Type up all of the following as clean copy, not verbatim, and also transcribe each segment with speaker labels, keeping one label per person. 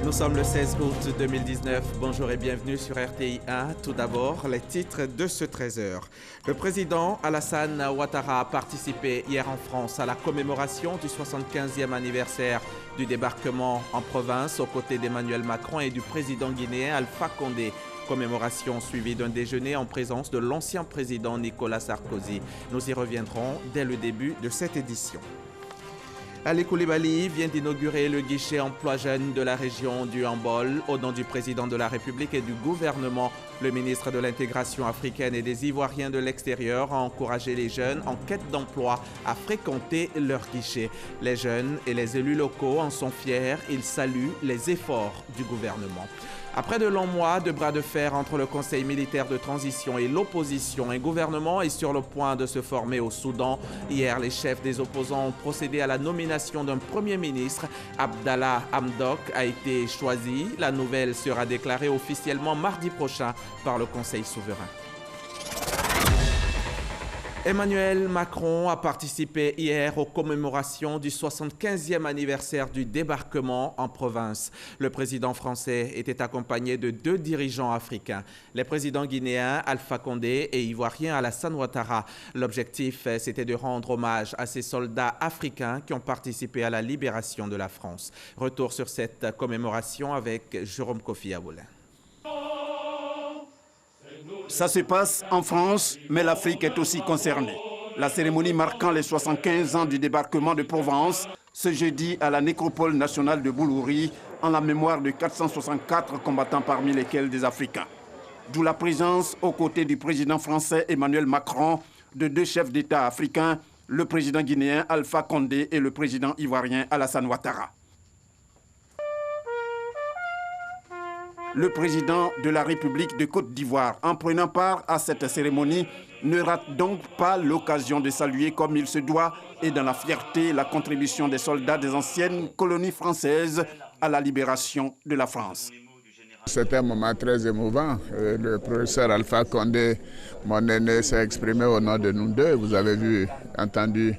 Speaker 1: Nous sommes le 16 août 2019. Bonjour et bienvenue sur RTI 1. Tout d'abord, les titres de ce 13h. Le président Alassane Ouattara a participé hier en France à la commémoration du 75e anniversaire du débarquement en province aux côtés d'Emmanuel Macron et du président guinéen Alpha Condé. Commémoration suivie d'un déjeuner en présence de l'ancien président Nicolas Sarkozy. Nous y reviendrons dès le début de cette édition. Ali Koulibaly vient d'inaugurer le guichet emploi jeunes de la région du Hambol. Au nom du président de la République et du gouvernement, le ministre de l'intégration africaine et des Ivoiriens de l'extérieur a encouragé les jeunes en quête d'emploi à fréquenter leur guichet. Les jeunes et les élus locaux en sont fiers. Ils saluent les efforts du gouvernement. Après de longs mois de bras de fer entre le Conseil militaire de transition et l'opposition, un gouvernement est sur le point de se former au Soudan. Hier, les chefs des opposants ont procédé à la nomination d'un premier ministre. Abdallah Hamdok a été choisi. La nouvelle sera déclarée officiellement mardi prochain par le Conseil souverain. Emmanuel Macron a participé hier aux commémorations du 75e anniversaire du débarquement en province. Le président français était accompagné de deux dirigeants africains, les présidents guinéens Alpha Condé et ivoirien Alassane Ouattara. L'objectif, c'était de rendre hommage à ces soldats africains qui ont participé à la libération de la France. Retour sur cette commémoration avec Jérôme Kofi Aboulin.
Speaker 2: Ça se passe en France, mais l'Afrique est aussi concernée. La cérémonie marquant les 75 ans du débarquement de Provence, ce jeudi à la nécropole nationale de Boulouri, en la mémoire de 464 combattants parmi lesquels des Africains. D'où la présence, aux côtés du président français Emmanuel Macron, de deux chefs d'État africains, le président guinéen Alpha Condé et le président ivoirien Alassane Ouattara. Le président de la République de Côte d'Ivoire, en prenant part à cette cérémonie, ne rate donc pas l'occasion de saluer comme il se doit et dans la fierté la contribution des soldats des anciennes colonies françaises à la libération de la France.
Speaker 3: C'est un moment très émouvant. Le professeur Alpha Condé, mon aîné, s'est exprimé au nom de nous deux. Vous avez entendu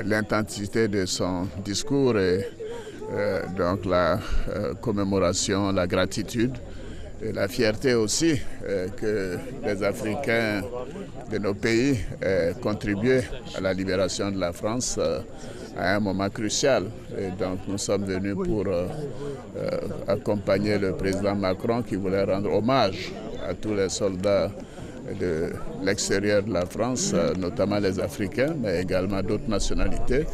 Speaker 3: l'intensité de son discours et donc la commémoration, la gratitude et la fierté aussi que les Africains de nos pays aient contribué à la libération de la France à un moment crucial. Et donc nous sommes venus pour accompagner le président Macron qui voulait rendre hommage à tous les soldats de l'extérieur de la France, notamment les Africains, mais également d'autres nationalités.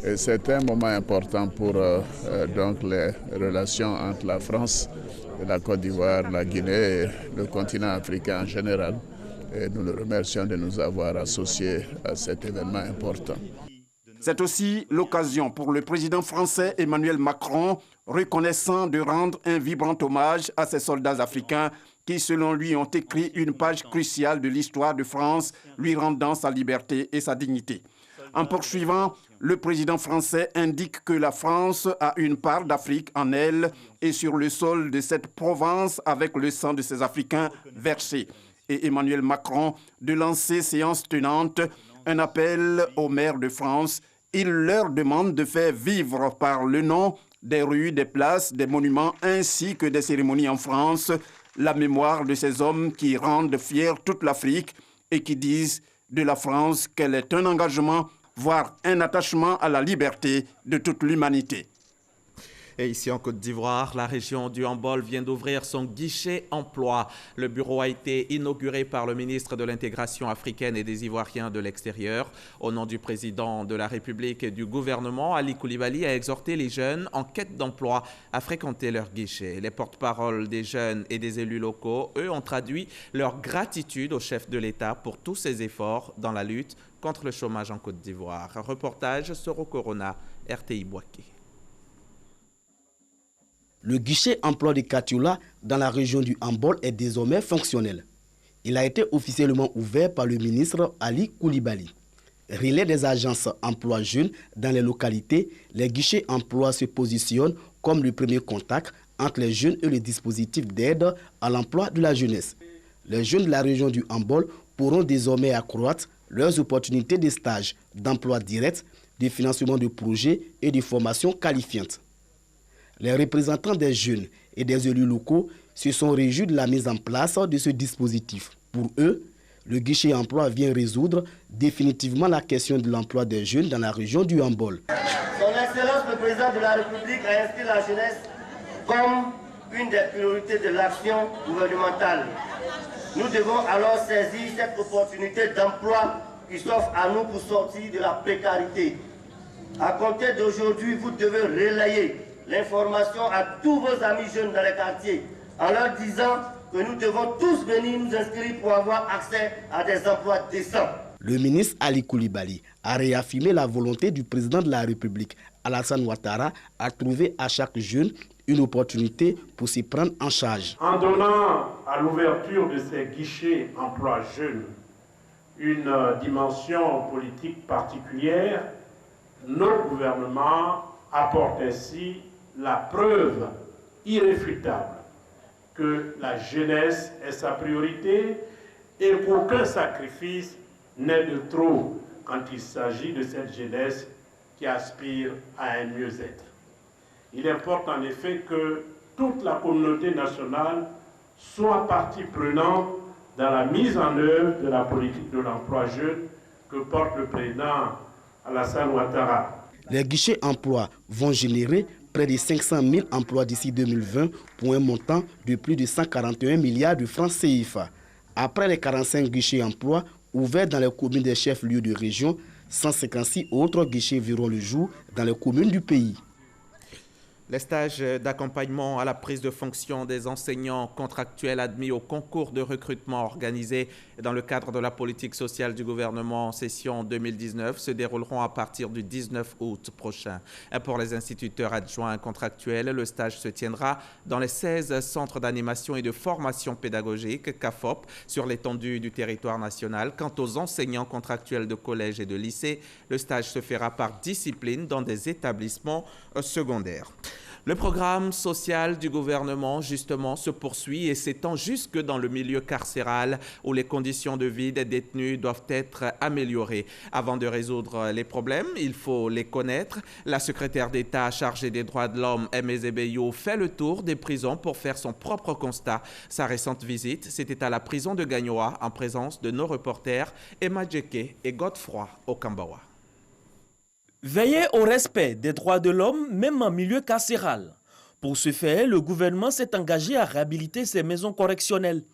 Speaker 3: Et c'est un moment important pour donc les relations entre la France, la Côte d'Ivoire, la Guinée et le continent africain en général. Et nous le remercions de nous avoir associés à cet événement important.
Speaker 2: C'est aussi l'occasion pour le président français Emmanuel Macron, reconnaissant de rendre un vibrant hommage à ces soldats africains qui, selon lui, ont écrit une page cruciale de l'histoire de France, lui rendant sa liberté et sa dignité. En poursuivant, le président français indique que la France a une part d'Afrique en elle et sur le sol de cette province avec le sang de ces Africains versé. Et Emmanuel Macron de lancer séance tenante un appel aux maires de France. Il leur demande de faire vivre par le nom des rues, des places, des monuments ainsi que des cérémonies en France la mémoire de ces hommes qui rendent fière toute l'Afrique et qui disent de la France qu'elle est un engagement, voire un attachement à la liberté de toute l'humanité.
Speaker 1: Et ici en Côte d'Ivoire, la région du Hambol vient d'ouvrir son guichet emploi. Le bureau a été inauguré par le ministre de l'intégration africaine et des Ivoiriens de l'extérieur. Au nom du président de la République et du gouvernement, Ali Koulibaly a exhorté les jeunes en quête d'emploi à fréquenter leur guichet. Les porte-paroles des jeunes et des élus locaux, eux, ont traduit leur gratitude au chef de l'État pour tous ses efforts dans la lutte contre le chômage en Côte d'Ivoire. Un reportage Soro Corona, RTI Boaké.
Speaker 4: Le guichet emploi de Katioula dans la région du Hambol est désormais fonctionnel. Il a été officiellement ouvert par le ministre Ali Koulibaly. Relais des agences emploi jeunes dans les localités, les guichets emploi se positionnent comme le premier contact entre les jeunes et le dispositif d'aide à l'emploi de la jeunesse. Les jeunes de la région du Hambol pourront désormais accroître leurs opportunités de stage, d'emploi direct, de financement de projets et de formation qualifiante. Les représentants des jeunes et des élus locaux se sont réjouis de la mise en place de ce dispositif. Pour eux, le guichet emploi vient résoudre définitivement la question de l'emploi des jeunes dans la région du Hambol.
Speaker 5: Son Excellence le Président de la République a inscrit la jeunesse comme une des priorités de l'action gouvernementale. Nous devons alors saisir cette opportunité d'emploi qui s'offre à nous pour sortir de la précarité. À compter d'aujourd'hui, vous devez relayer l'information à tous vos amis jeunes dans les quartiers en leur disant que nous devons tous venir nous inscrire pour avoir accès à des emplois décents.
Speaker 4: Le ministre Ali Koulibaly a réaffirmé la volonté du président de la République, Alassane Ouattara, à trouver à chaque jeune une opportunité pour s'y prendre en charge.
Speaker 6: En donnant à l'ouverture de ces guichets emploi jeunes une dimension politique particulière, notre gouvernement apporte ainsi la preuve irréfutable que la jeunesse est sa priorité et qu'aucun sacrifice n'est de trop quand il s'agit de cette jeunesse qui aspire à un mieux-être. Il importe en effet que toute la communauté nationale soit partie prenante dans la mise en œuvre de la politique de l'emploi jeune que porte le président Alassane Ouattara.
Speaker 4: Les guichets emploi vont générer près de 500 000 emplois d'ici 2020 pour un montant de plus de 141 milliards de francs CFA. Après les 45 guichets emploi ouverts dans les communes des chefs-lieux de région, 156 autres guichets verront le jour dans les communes du pays.
Speaker 1: Les stages d'accompagnement à la prise de fonction des enseignants contractuels admis au concours de recrutement organisé dans le cadre de la politique sociale du gouvernement en session 2019 se dérouleront à partir du 19 août prochain. Pour les instituteurs adjoints contractuels, le stage se tiendra dans les 16 centres d'animation et de formation pédagogique CAFOP sur l'étendue du territoire national. Quant aux enseignants contractuels de collège et de lycée, le stage se fera par discipline dans des établissements secondaires. Le programme social du gouvernement, justement, se poursuit et s'étend jusque dans le milieu carcéral où les conditions de vie des détenus doivent être améliorées. Avant de résoudre les problèmes, il faut les connaître. La secrétaire d'État chargée des droits de l'homme, Aimé Zébeyo, fait le tour des prisons pour faire son propre constat. Sa récente visite, c'était à la prison de Gagnoa en présence de nos reporters Emma Djeke et Godefroy Okambawa.
Speaker 7: Veiller au respect des droits de l'homme, même en milieu carcéral. Pour ce faire, le gouvernement s'est engagé à réhabiliter ces maisons correctionnelles.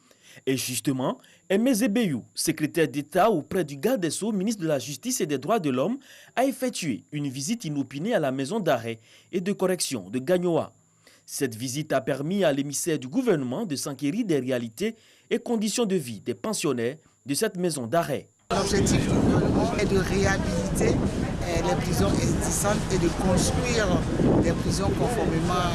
Speaker 7: Et justement, Aimé Zébeyo, secrétaire d'État auprès du garde des Sceaux, ministre de la Justice et des Droits de l'Homme, a effectué une visite inopinée à la maison d'arrêt et de correction de Gagnoa. Cette visite a permis à l'émissaire du gouvernement de s'enquérir des réalités et conditions de vie des pensionnaires de cette maison d'arrêt.
Speaker 8: L'objectif du gouvernement est de réhabiliter les prisons existantes et de construire des prisons conformément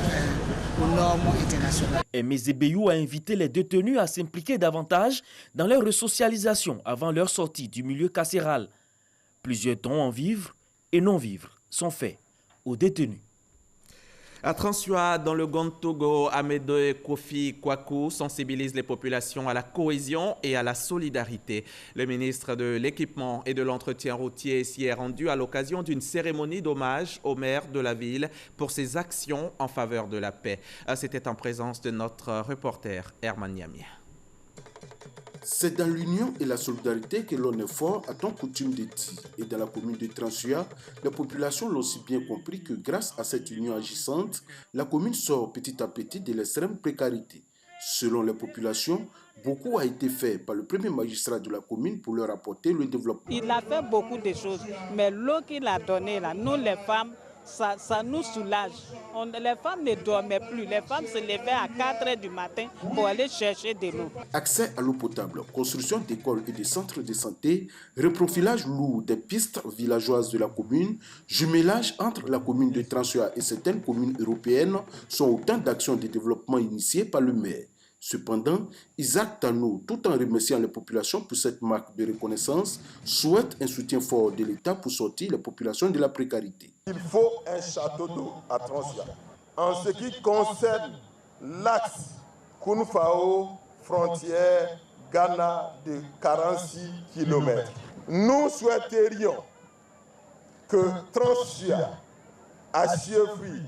Speaker 8: aux normes internationales.
Speaker 7: Aimé Zébeyo a invité les détenus à s'impliquer davantage dans leur resocialisation avant leur sortie du milieu carcéral. Plusieurs dons en vivre et non vivre sont faits aux détenus.
Speaker 1: À Transua, dans le Gontogo, Amédé Kofi Kwaku sensibilise les populations à la cohésion et à la solidarité. Le ministre de l'Équipement et de l'Entretien routier s'y est rendu à l'occasion d'une cérémonie d'hommage au maire de la ville pour ses actions en faveur de la paix. C'était en présence de notre reporter Herman Niami.
Speaker 9: C'est dans l'union et la solidarité que l'on est fort, a-t-on coutume de dire. Et dans la commune de Transua, la population l'ont si bien compris que grâce à cette union agissante, la commune sort petit à petit de l'extrême précarité. Selon les populations, beaucoup a été fait par le premier magistrat de la commune pour leur apporter le développement.
Speaker 10: Il a fait beaucoup de choses, mais l'eau qu'il a donnée, là, nous les femmes, ça nous soulage. Les femmes ne dormaient plus. Les femmes se levaient à 4 h du matin pour aller chercher de l'eau.
Speaker 9: Accès à l'eau potable, construction d'écoles et de centres de santé, reprofilage lourd des pistes villageoises de la commune, jumelage entre la commune de Transua et certaines communes européennes sont autant d'actions de développement initiées par le maire. Cependant, Isaac Tano, tout en remerciant les populations pour cette marque de reconnaissance, souhaite un soutien fort de l'État pour sortir les populations de la précarité.
Speaker 11: Il faut un château d'eau à Transua. En ce qui concerne l'axe Kounfao, frontière Ghana de 46 km, nous souhaiterions que Transua, Achieufri,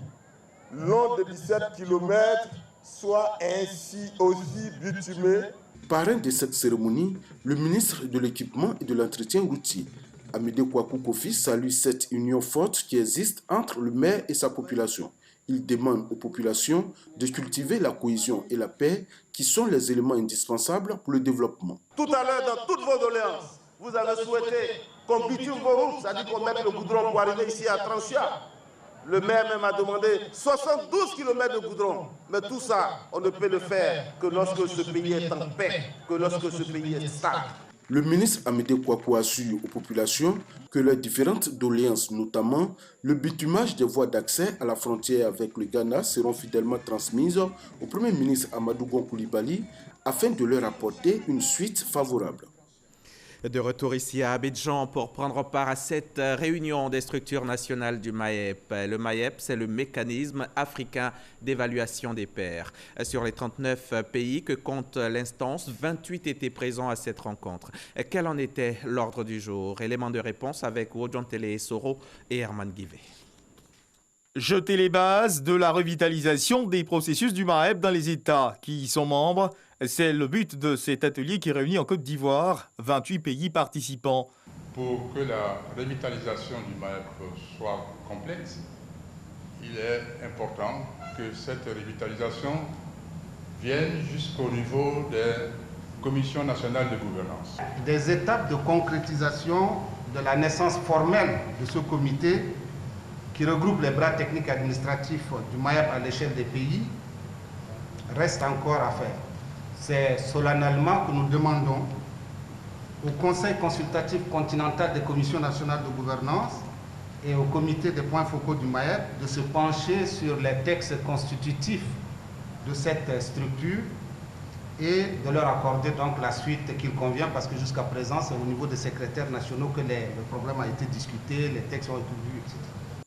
Speaker 11: long de 17 km soit ainsi aussi bitumé.
Speaker 9: Parrain de cette cérémonie, le ministre de l'Équipement et de l'Entretien routier, Amédée Kouakou Kofi, salue cette union forte qui existe entre le maire et sa population. Il demande aux populations de cultiver la cohésion et la paix qui sont les éléments indispensables pour le développement.
Speaker 11: Tout à l'heure, dans toutes vos doléances, vous avez souhaité qu'on bitume vos routes, c'est-à-dire qu'on mette le goudron pour arriver ici à Tranchia. Le maire même a demandé 72 km de goudron. Mais tout ça, on ne peut le faire que lorsque ce pays est en paix, que lorsque ce pays est stable.
Speaker 9: Le ministre Amédée Kouakou assure aux populations que leurs différentes doléances, notamment le bitumage des voies d'accès à la frontière avec le Ghana, seront fidèlement transmises au Premier ministre Amadou Gon Coulibaly afin de leur apporter une suite favorable.
Speaker 1: De retour ici à Abidjan pour prendre part à cette réunion des structures nationales du MAEP. Le MAEP, c'est le mécanisme africain d'évaluation des pairs. Sur les 39 pays que compte l'instance, 28 étaient présents à cette rencontre. Quel en était l'ordre du jour? Élément de réponse avec Wodjontele Soro et Herman Guivé.
Speaker 12: Jeter les bases de la revitalisation des processus du MAEP dans les États qui y sont membres. C'est le but de cet atelier qui réunit en Côte d'Ivoire 28 pays participants.
Speaker 13: Pour que la revitalisation du MAEP soit complète, il est important que cette revitalisation vienne jusqu'au niveau des commissions nationales de gouvernance.
Speaker 14: Des étapes de concrétisation de la naissance formelle de ce comité qui regroupe les bras techniques administratifs du MAEP à l'échelle des pays restent encore à faire. C'est solennellement que nous demandons au Conseil consultatif continental des commissions nationales de gouvernance et au comité des points focaux du MAEP de se pencher sur les textes constitutifs de cette structure et de leur accorder donc la suite qu'il convient, parce que jusqu'à présent, c'est au niveau des secrétaires nationaux que le problème a été discuté, les textes ont été vus, etc.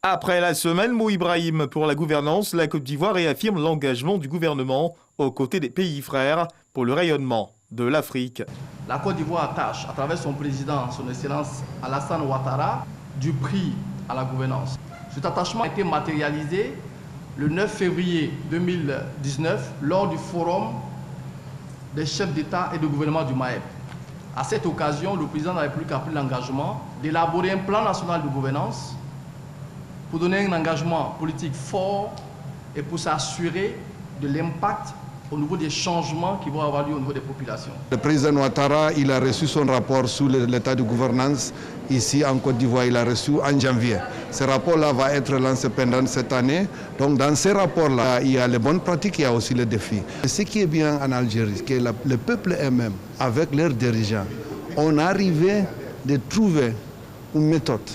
Speaker 12: Après la semaine Mou Ibrahim pour la gouvernance, la Côte d'Ivoire réaffirme l'engagement du gouvernement aux côtés des pays frères pour le rayonnement de l'Afrique.
Speaker 15: La Côte d'Ivoire attache, à travers son président, son Excellence Alassane Ouattara, du prix à la gouvernance. Cet attachement a été matérialisé le 9 février 2019 lors du forum des chefs d'État et de gouvernement du MAEP. À cette occasion, le président de la République a pris l'engagement d'élaborer un plan national de gouvernance pour donner un engagement politique fort et pour s'assurer de l'impact au niveau des changements qui vont avoir lieu au niveau des populations.
Speaker 16: Le président Ouattara, il a reçu son rapport sur l'état de gouvernance ici en Côte d'Ivoire, il a reçu en janvier. Ce rapport-là va être lancé pendant cette année. Donc dans ces rapports-là, il y a les bonnes pratiques, il y a aussi les défis. Et ce qui est bien en Algérie, c'est que le peuple eux-mêmes, avec leurs dirigeants, on arrivé de trouver une méthode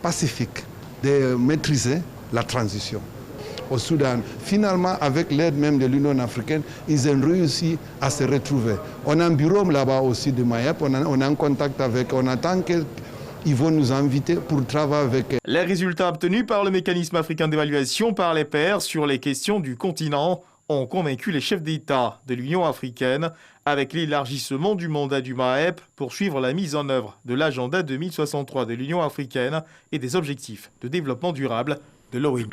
Speaker 16: pacifique de maîtriser la transition. Au Soudan, finalement, avec l'aide même de l'Union africaine, ils ont réussi à se retrouver. On a un bureau là-bas aussi de MAEP, on est en contact avec, on attend qu'ils vont nous inviter pour travailler avec.
Speaker 12: Les résultats obtenus par le mécanisme africain d'évaluation par les pairs sur les questions du continent ont convaincu les chefs d'État de l'Union africaine avec l'élargissement du mandat du MAEP pour suivre la mise en œuvre de l'agenda 2063 de l'Union africaine et des objectifs de développement durable de l'ONU.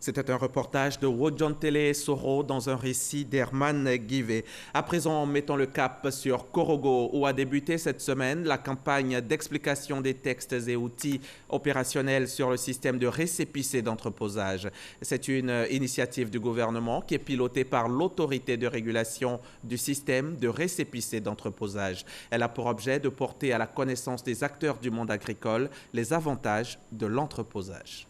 Speaker 1: C'était un reportage de Wodjontele Soro dans un récit d'Herman Guivé. À présent, mettons le cap sur Korogo, où a débuté cette semaine la campagne d'explication des textes et outils opérationnels sur le système de récépissé d'entreposage. C'est une initiative du gouvernement qui est pilotée par l'autorité de régulation du système de récépissé d'entreposage. Elle a pour objet de porter à la connaissance des acteurs du monde agricole les avantages de l'entreposage.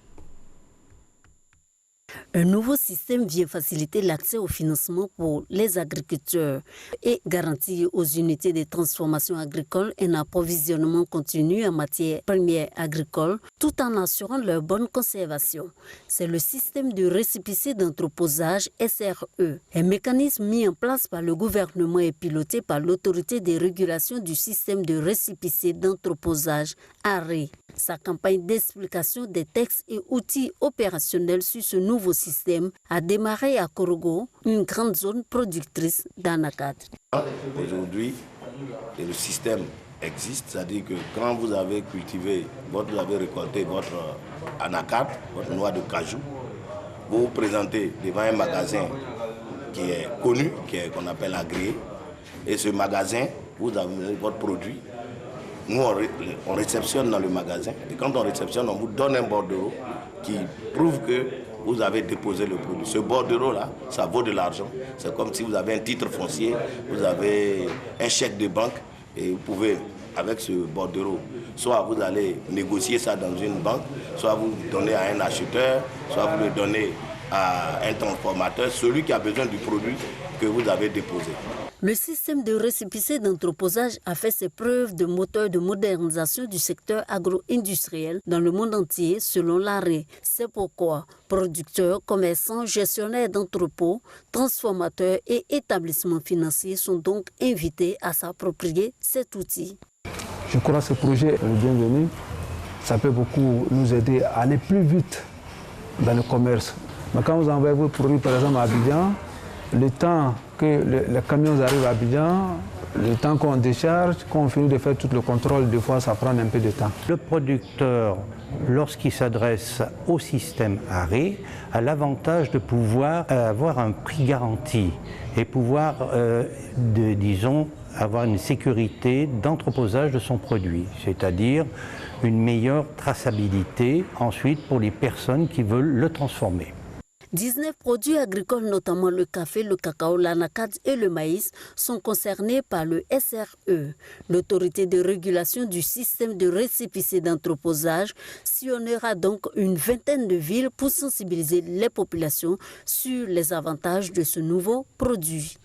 Speaker 17: Un nouveau système vient faciliter l'accès au financement pour les agriculteurs et garantir aux unités de transformation agricole un approvisionnement continu en matières premières agricoles tout en assurant leur bonne conservation. C'est le système de récépissé d'entreposage SRE, un mécanisme mis en place par le gouvernement et piloté par l'autorité de régulation du système de récépissé d'entreposage ARE. Sa campagne d'explication des textes et outils opérationnels sur ce nouveau système a démarré à Korogo, une grande zone productrice d'anacarde.
Speaker 18: Aujourd'hui, le système existe, c'est-à-dire que quand vous avez cultivé, vous avez récolté votre anacarde, votre noix de cajou, vous vous présentez devant un magasin qui est connu, qu'on appelle agréé. Et ce magasin, vous avez votre produit. Nous, on réceptionne dans le magasin. Et quand on réceptionne, on vous donne un bordereau qui prouve que vous avez déposé le produit. Ce bordereau-là, ça vaut de l'argent. C'est comme si vous avez un titre foncier, vous avez un chèque de banque et vous pouvez, avec ce bordereau, soit vous allez négocier ça dans une banque, soit vous le donnez à un acheteur, soit vous le donnez à un transformateur, celui qui a besoin du produit que vous avez déposé.
Speaker 17: Le système de récépissé d'entreposage a fait ses preuves de moteur de modernisation du secteur agro-industriel dans le monde entier, selon l'ARE. C'est pourquoi producteurs, commerçants, gestionnaires d'entrepôts, transformateurs et établissements financiers sont donc invités à s'approprier cet outil.
Speaker 19: Je crois que ce projet est le bienvenu. Ça peut beaucoup nous aider à aller plus vite dans le commerce. Mais quand vous envoyez vos produits, par exemple, à Abidjan, le temps que les camions arrivent à Abidjan, le temps qu'on décharge, qu'on finit de faire tout le contrôle, des fois ça prend un peu de temps.
Speaker 20: Le producteur, lorsqu'il s'adresse au système ARE, a l'avantage de pouvoir avoir un prix garanti et pouvoir, disons, avoir une sécurité d'entreposage de son produit, c'est-à-dire une meilleure traçabilité ensuite pour les personnes qui veulent le transformer.
Speaker 17: 19 produits agricoles, notamment le café, le cacao, l'anacarde et le maïs, sont concernés par le SRE. L'autorité de régulation du système de récépissé d'entreposage sillonnera donc une vingtaine de villes pour sensibiliser les populations sur les avantages de ce nouveau produit.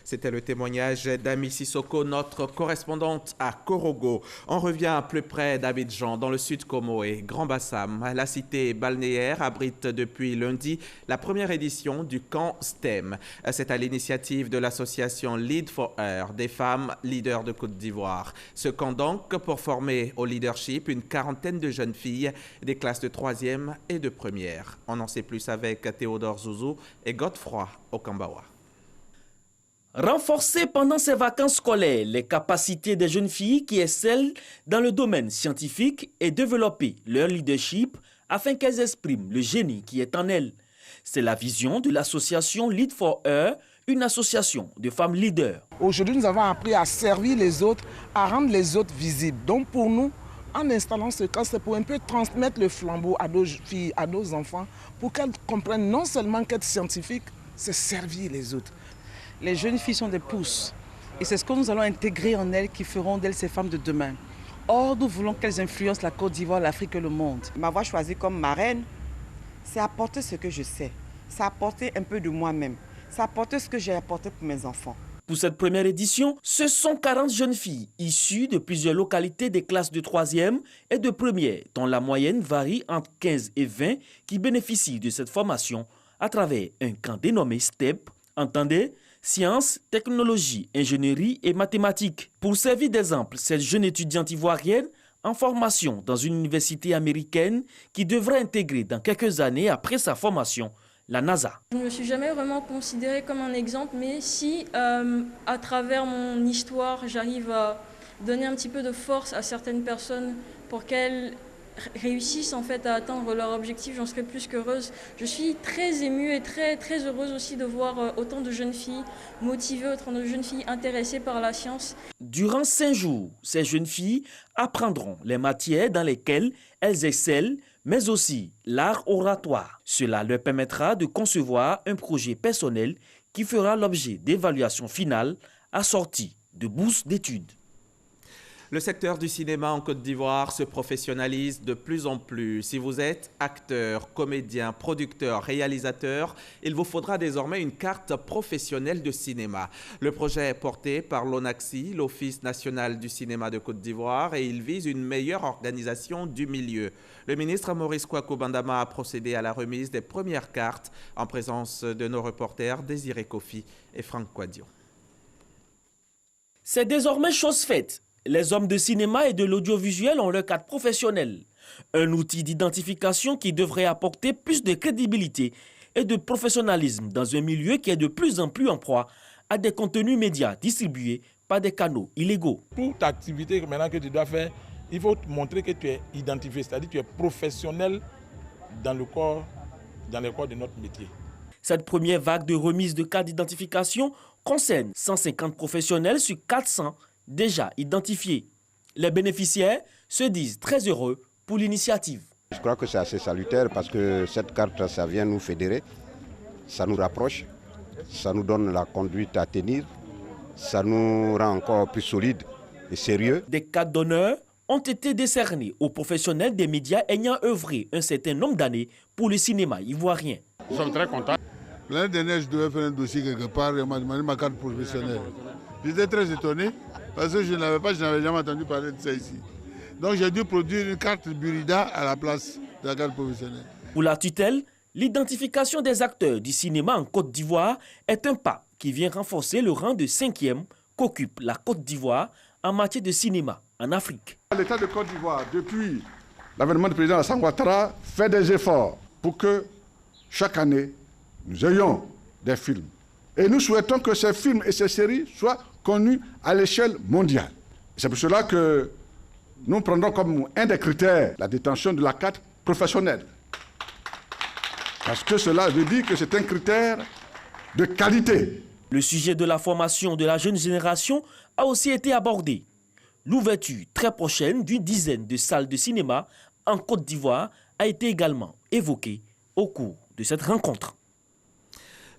Speaker 1: C'était le témoignage d'Ami Sissoko, notre correspondante à Korogo. On revient plus près d'Abidjan, dans le sud Comoé, Grand Bassam. La cité balnéaire abrite depuis lundi la première édition du camp STEM. C'est à l'initiative de l'association Lead for Her, des femmes leaders de Côte d'Ivoire. Ce camp donc pour former au leadership une quarantaine de jeunes filles des classes de 3e et de 1e. On en sait plus avec Théodore Zouzou et Godefroy Okambawa.
Speaker 7: Renforcer pendant ces vacances scolaires les capacités des jeunes filles qui excellent dans le domaine scientifique et développer leur leadership afin qu'elles expriment le génie qui est en elles. C'est la vision de l'association Lead for Her, une association de femmes leaders.
Speaker 21: Aujourd'hui, nous avons appris à servir les autres, à rendre les autres visibles. Donc pour nous, en installant ce camp, c'est pour un peu transmettre le flambeau à nos filles, à nos enfants, pour qu'elles comprennent non seulement qu'être scientifique, c'est servir les autres.
Speaker 22: Les jeunes filles sont des pousses et c'est ce que nous allons intégrer en elles qui feront d'elles ces femmes de demain. Or, nous voulons qu'elles influencent la Côte d'Ivoire, l'Afrique et le monde.
Speaker 23: M'avoir choisie comme marraine, c'est apporter ce que je sais, c'est apporter un peu de moi-même, c'est apporter ce que j'ai apporté pour mes enfants.
Speaker 7: Pour cette première édition, ce sont 40 jeunes filles issues de plusieurs localités des classes de 3e et de 1er, dont la moyenne varie entre 15 et 20, qui bénéficient de cette formation à travers un camp dénommé STEP, entendez, sciences, technologie, ingénierie et mathématiques. Pour servir d'exemple, cette jeune étudiante ivoirienne en formation dans une université américaine qui devrait intégrer dans quelques années après sa formation la NASA.
Speaker 24: Je ne me suis jamais vraiment considérée comme un exemple, mais si à travers mon histoire, j'arrive à donner un petit peu de force à certaines personnes pour qu'elles réussissent en fait à atteindre leur objectif, j'en serais plus qu'heureuse. Je suis très émue et très heureuse aussi de voir autant de jeunes filles motivées, autant de jeunes filles intéressées par la science.
Speaker 7: Durant 5 jours, ces jeunes filles apprendront les matières dans lesquelles elles excellent, mais aussi l'art oratoire. Cela leur permettra de concevoir un projet personnel qui fera l'objet d'évaluations finales assorties de bourses d'études.
Speaker 1: Le secteur du cinéma en Côte d'Ivoire se professionnalise de plus en plus. Si vous êtes acteur, comédien, producteur, réalisateur, il vous faudra désormais une carte professionnelle de cinéma. Le projet est porté par l'ONACCI, l'Office national du cinéma de Côte d'Ivoire, et il vise une meilleure organisation du milieu. Le ministre Maurice Kwaku Bandama a procédé à la remise des premières cartes en présence de nos reporters Désiré Kofi et Franck Quadio.
Speaker 7: C'est désormais chose faite. Les hommes de cinéma et de l'audiovisuel ont leur carte professionnelle. Un outil d'identification qui devrait apporter plus de crédibilité et de professionnalisme dans un milieu qui est de plus en plus en proie à des contenus médias distribués par des canaux illégaux.
Speaker 25: Toute activité maintenant que tu dois faire, il faut montrer que tu es identifié, c'est-à-dire que tu es professionnel dans le corps dans les corps de notre métier.
Speaker 7: Cette première vague de remise de cartes d'identification concerne 150 professionnels sur 400 déjà identifiés. Les bénéficiaires se disent très heureux pour l'initiative.
Speaker 2: Je crois que c'est assez salutaire parce que cette carte, ça vient nous fédérer, ça nous rapproche, ça nous donne la conduite à tenir, ça nous rend encore plus solides et sérieux.
Speaker 7: Des cartes d'honneur ont été décernés aux professionnels des médias ayant œuvré un certain nombre d'années pour le cinéma ivoirien.
Speaker 3: Nous sommes très contents.
Speaker 4: L'année dernière, je devais faire un dossier quelque part et on m'a demandé ma carte professionnelle. J'étais très étonné parce que je n'avais jamais entendu parler de ça ici. Donc j'ai dû produire une carte Burida à la place de la carte professionnelle.
Speaker 7: Pour la tutelle, l'identification des acteurs du cinéma en Côte d'Ivoire est un pas qui vient renforcer le rang de 5e qu'occupe la Côte d'Ivoire en matière de cinéma en Afrique.
Speaker 4: L'État de Côte d'Ivoire, depuis l'avènement du président Alassane Ouattara, fait des efforts pour que chaque année, nous ayons des films. Et nous souhaitons que ces films et ces séries soient connus à l'échelle mondiale. C'est pour cela que nous prendrons comme un des critères la détention de la carte professionnelle. Parce que cela veut dire que c'est un critère de qualité.
Speaker 7: Le sujet de la formation de la jeune génération a aussi été abordé. L'ouverture très prochaine d'une dizaine de salles de cinéma en Côte d'Ivoire a été également évoquée au cours de cette rencontre.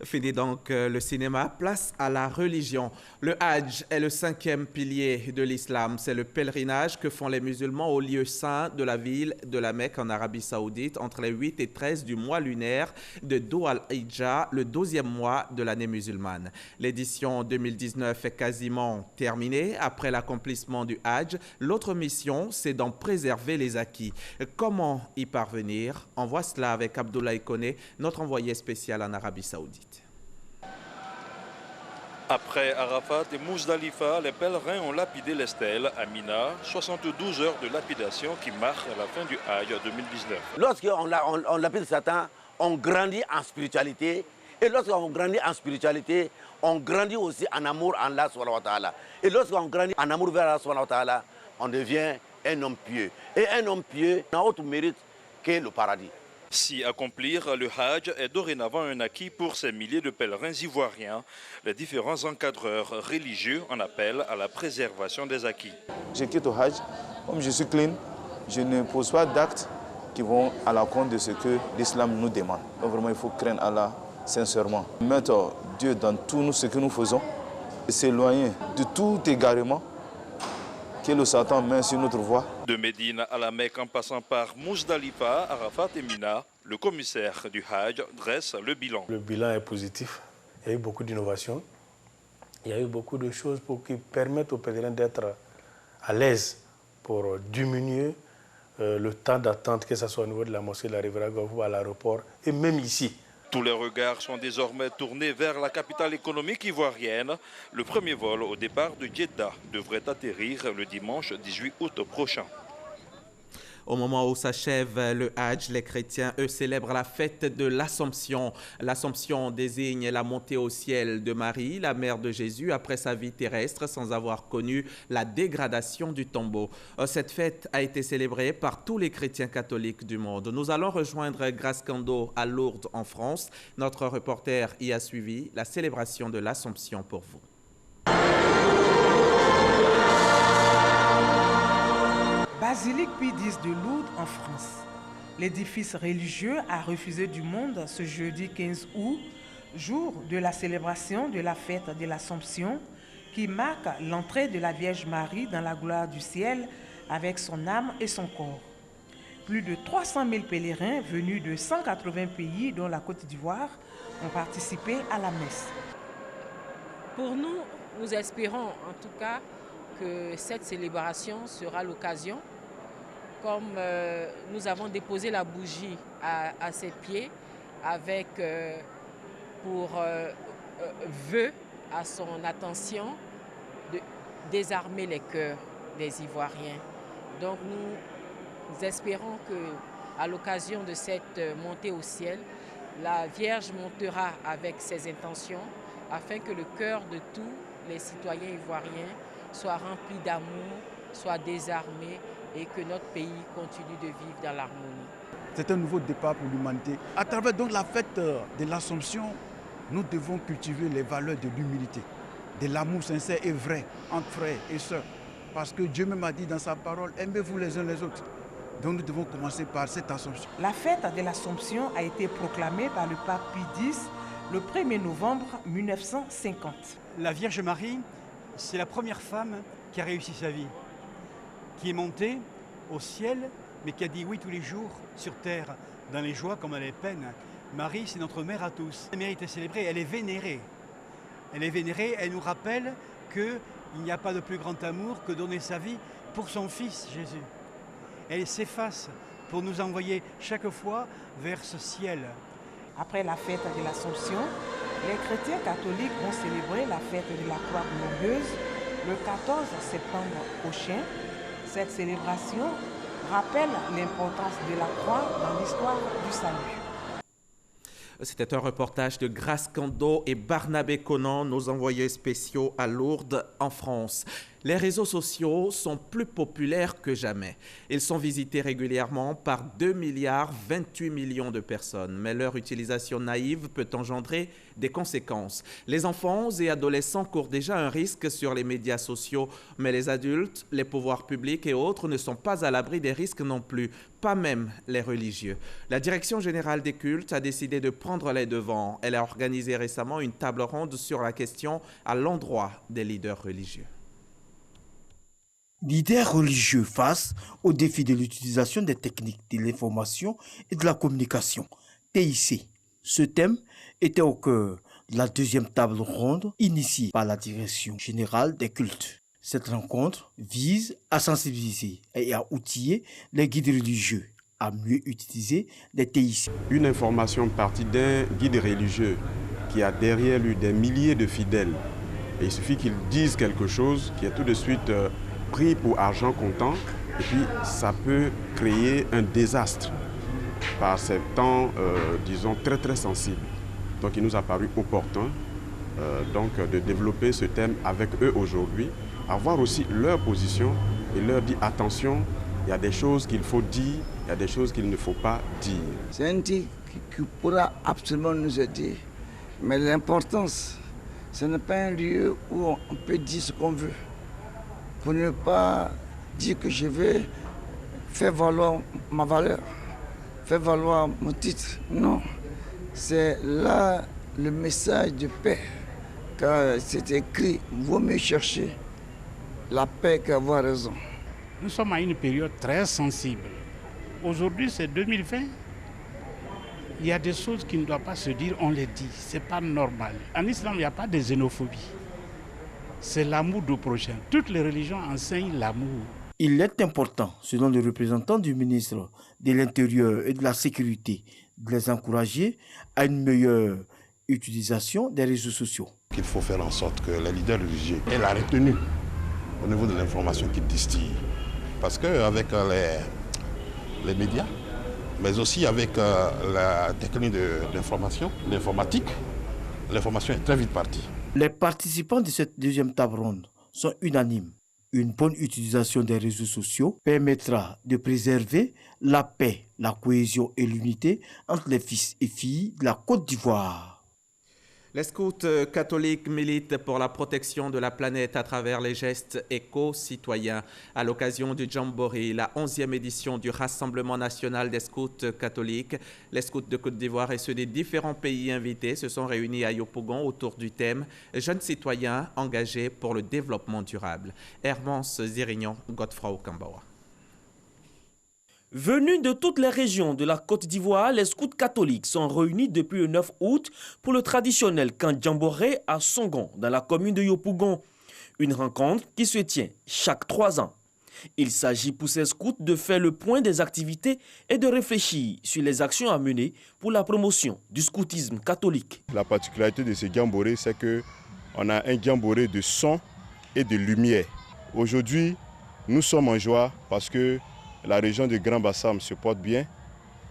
Speaker 1: Fini donc le cinéma, place à la religion. Le Hajj est le 5e pilier de l'islam. C'est le pèlerinage que font les musulmans au lieu saint de la ville de la Mecque en Arabie Saoudite entre les 8 et 13 du mois lunaire de Dhu al-Hijja, le 12e mois de l'année musulmane. L'édition 2019 est quasiment terminée. Après l'accomplissement du Hajj, l'autre mission, c'est d'en préserver les acquis. Comment y parvenir? On voit cela avec Abdoulaye Koné, notre envoyé spécial en Arabie Saoudite.
Speaker 5: Après Arafat et Mousdalifa, les pèlerins ont lapidé les stèles à Mina, 72 heures de lapidation qui marquent la fin du Hajj 2019.
Speaker 6: Lorsqu'on lapide Satan, on grandit en spiritualité. Et lorsqu'on grandit en spiritualité, on grandit aussi en amour en Allah subhanahu wa ta'ala. Et lorsqu'on grandit en amour vers Allah subhanahu wa ta'ala, on devient un homme pieux. Et un homme pieux n'a autre mérite que le paradis.
Speaker 5: Si accomplir le Hajj est dorénavant un acquis pour ces milliers de pèlerins ivoiriens, les différents encadreurs religieux en appellent à la préservation des acquis.
Speaker 26: Je quitte au Hajj, comme je suis clean, je ne pose pas d'actes qui vont à l'encontre de ce que l'islam nous demande. Donc vraiment, il faut craindre Allah sincèrement. Mettre Dieu dans tout ce que nous faisons et s'éloigner de tout égarement que le Satan met sur notre voie.
Speaker 5: De Médine à la Mecque en passant par Mousdalifa, Arafat et Mina, le commissaire du Hajj dresse le bilan.
Speaker 27: Le bilan est positif. Il y a eu beaucoup d'innovations. Il y a eu beaucoup de choses qui permettent aux pèlerins d'être à l'aise pour diminuer le temps d'attente, que ce soit au niveau de la mosquée de la Riviera ou à l'aéroport, et même ici.
Speaker 5: Tous les regards sont désormais tournés vers la capitale économique ivoirienne. Le premier vol au départ de Jeddah devrait atterrir le dimanche 18 août prochain.
Speaker 1: Au moment où s'achève le Hajj, les chrétiens, eux, célèbrent la fête de l'Assomption. L'Assomption désigne la montée au ciel de Marie, la mère de Jésus, après sa vie terrestre, sans avoir connu la dégradation du tombeau. Cette fête a été célébrée par tous les chrétiens catholiques du monde. Nous allons rejoindre Grace Kando à Lourdes, en France. Notre reporter y a suivi la célébration de l'Assomption pour vous.
Speaker 28: Basilique Pie X de Lourdes en France. L'édifice religieux a refusé du monde ce jeudi 15 août, jour de la célébration de la fête de l'Assomption, qui marque l'entrée de la Vierge Marie dans la gloire du ciel avec son âme et son corps. Plus de 300 000 pèlerins venus de 180 pays, dont la Côte d'Ivoire, ont participé à la messe.
Speaker 29: Pour nous, nous espérons en tout cas que cette célébration sera l'occasion, comme nous avons déposé la bougie à ses pieds, avec pour vœu à son attention de désarmer les cœurs des Ivoiriens. Donc nous espérons qu'à l'occasion de cette montée au ciel, la Vierge montera avec ses intentions afin que le cœur de tous les citoyens ivoiriens soit rempli d'amour, soit désarmé et que notre pays continue de vivre dans l'harmonie.
Speaker 3: C'est un nouveau départ pour l'humanité. À travers donc la fête de l'Assomption, nous devons cultiver les valeurs de l'humilité, de l'amour sincère et vrai entre frères et sœurs. Parce que Dieu même a dit dans sa parole, aimez-vous les uns les autres. Donc nous devons commencer par cette Assomption.
Speaker 28: La fête de l'Assomption a été proclamée par le pape Pie X le 1er novembre 1950.
Speaker 8: La Vierge Marie, c'est la première femme qui a réussi sa vie, qui est montée au ciel, mais qui a dit oui tous les jours sur terre, dans les joies comme dans les peines. Marie, c'est notre mère à tous. Elle mérite d'être célébrée, elle est vénérée. Elle est vénérée, elle nous rappelle qu'il n'y a pas de plus grand amour que donner sa vie pour son Fils Jésus. Elle s'efface pour nous envoyer chaque fois vers ce ciel.
Speaker 28: Après la fête de l'Assomption, les chrétiens catholiques vont célébrer la fête de la Croix glorieuse le 14 septembre prochain. Cette célébration rappelle l'importance de la croix dans l'histoire du salut.
Speaker 1: C'était un reportage de Grace Kando et Barnabé Conan, nos envoyés spéciaux à Lourdes, en France. Les réseaux sociaux sont plus populaires que jamais. Ils sont visités régulièrement par 2,28 milliards de personnes. Mais leur utilisation naïve peut engendrer des conséquences. Les enfants et adolescents courent déjà un risque sur les médias sociaux, mais les adultes, les pouvoirs publics et autres ne sont pas à l'abri des risques non plus, pas même les religieux. La Direction générale des cultes a décidé de prendre les devants. Elle a organisé récemment une table ronde sur la question à l'endroit des leaders religieux.
Speaker 9: Leaders religieux face au défi de l'utilisation des techniques de l'information et de la communication, TIC. Ce thème était au cœur de la deuxième table ronde initiée par la Direction générale des cultes. Cette rencontre vise à sensibiliser et à outiller les guides religieux à mieux utiliser les TIC.
Speaker 10: Une information partie d'un guide religieux qui a derrière lui des milliers de fidèles. Et il suffit qu'il dise quelque chose qui est tout de suite pris pour argent comptant, et puis ça peut créer un désastre par ces temps, disons, très sensibles. Donc il nous a paru opportun de développer ce thème avec eux aujourd'hui, avoir aussi leur position et leur dire attention, il y a des choses qu'il faut dire, il y a des choses qu'il ne faut pas dire.
Speaker 11: C'est un titre qui pourra absolument nous aider, mais l'importance, ce n'est pas un lieu où on peut dire ce qu'on veut. Pour ne pas dire que je vais faire valoir ma valeur, faire valoir mon titre. Non, c'est là le message de paix. Car c'est écrit, vaut mieux chercher la paix qu'avoir raison.
Speaker 13: Nous sommes à une période très sensible. Aujourd'hui, c'est 2020. Il y a des choses qui ne doivent pas se dire, on les dit. Ce n'est pas normal. En islam, il n'y a pas de xénophobie. C'est l'amour du prochain. Toutes les religions enseignent l'amour.
Speaker 9: Il est important, selon le représentant du ministre de l'Intérieur et de la Sécurité, de les encourager à une meilleure utilisation des réseaux sociaux.
Speaker 14: Il faut faire en sorte que les leaders religieux aient la retenue au niveau de l'information qu'ils distillent. Parce qu'avec les médias, mais aussi avec la technique d'information, l'informatique, l'information est très vite partie.
Speaker 9: Les participants de cette deuxième table ronde sont unanimes. Une bonne utilisation des réseaux sociaux permettra de préserver la paix, la cohésion et l'unité entre les fils et filles de la Côte d'Ivoire.
Speaker 1: Les scouts catholiques militent pour la protection de la planète à travers les gestes éco-citoyens. À l'occasion du Jamboree, la 11e édition du Rassemblement national des scouts catholiques, les scouts de Côte d'Ivoire et ceux des différents pays invités se sont réunis à Yopougon autour du thème « Jeunes citoyens engagés pour le développement durable ». Hermance Zirignon, Godefroy Okambawa.
Speaker 7: Venus de toutes les régions de la Côte d'Ivoire, les scouts catholiques sont réunis depuis le 9 août pour le traditionnel camp Jamboree à Songon, dans la commune de Yopougon. Une rencontre qui se tient chaque 3 ans. Il s'agit pour ces scouts de faire le point des activités et de réfléchir sur les actions à mener pour la promotion du scoutisme catholique.
Speaker 15: La particularité de ce Jamboree, c'est qu'on a un Jamboree de son et de lumière. Aujourd'hui, nous sommes en joie parce que la région de Grand Bassam se porte bien,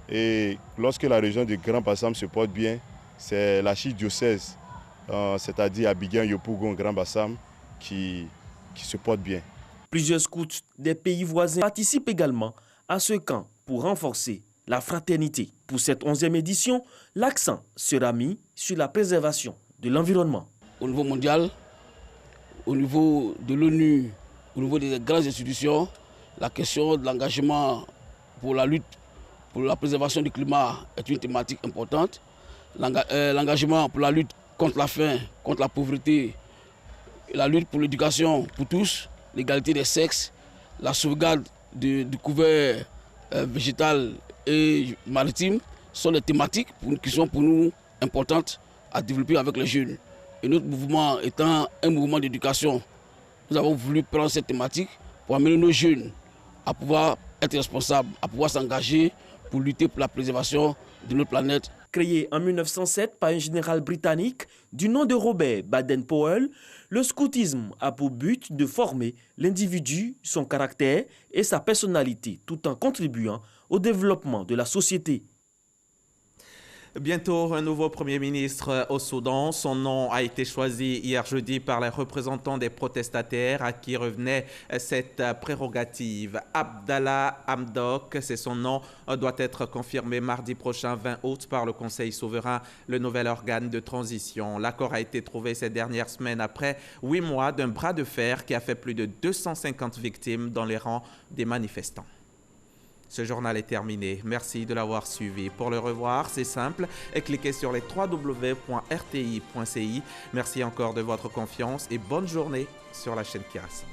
Speaker 15: et lorsque la région de Grand Bassam se porte bien, c'est l'archidiocèse, c'est-à-dire Abidjan, Yopougon, Grand Bassam, qui se porte bien.
Speaker 7: Plusieurs scouts des pays voisins participent également à ce camp pour renforcer la fraternité. Pour cette 11e édition, l'accent sera mis sur la préservation de l'environnement.
Speaker 12: Au niveau mondial, au niveau de l'ONU, au niveau des grandes institutions, la question de l'engagement pour la lutte pour la préservation du climat est une thématique importante. L'engagement pour la lutte contre la faim, contre la pauvreté, la lutte pour l'éducation pour tous, l'égalité des sexes, la sauvegarde du couvert végétal et maritime sont les thématiques qui sont pour nous importantes à développer avec les jeunes. Et notre mouvement étant un mouvement d'éducation, nous avons voulu prendre cette thématique pour amener nos jeunes à pouvoir être responsables, à pouvoir s'engager pour lutter pour la préservation de notre planète.
Speaker 7: Créé en 1907 par un général britannique du nom de Robert Baden-Powell, le scoutisme a pour but de former l'individu, son caractère et sa personnalité, tout en contribuant au développement de la société.
Speaker 1: Bientôt, un nouveau Premier ministre au Soudan. Son nom a été choisi hier jeudi par les représentants des protestataires à qui revenait cette prérogative. Abdallah Hamdok, c'est son nom, doit être confirmé mardi prochain 20 août par le Conseil souverain, le nouvel organe de transition. L'accord a été trouvé ces dernières semaines après 8 mois d'un bras de fer qui a fait plus de 250 victimes dans les rangs des manifestants. Ce journal est terminé. Merci de l'avoir suivi. Pour le revoir, c'est simple. Et cliquez sur les www.rti.ci. Merci encore de votre confiance et bonne journée sur la chaîne Kiras.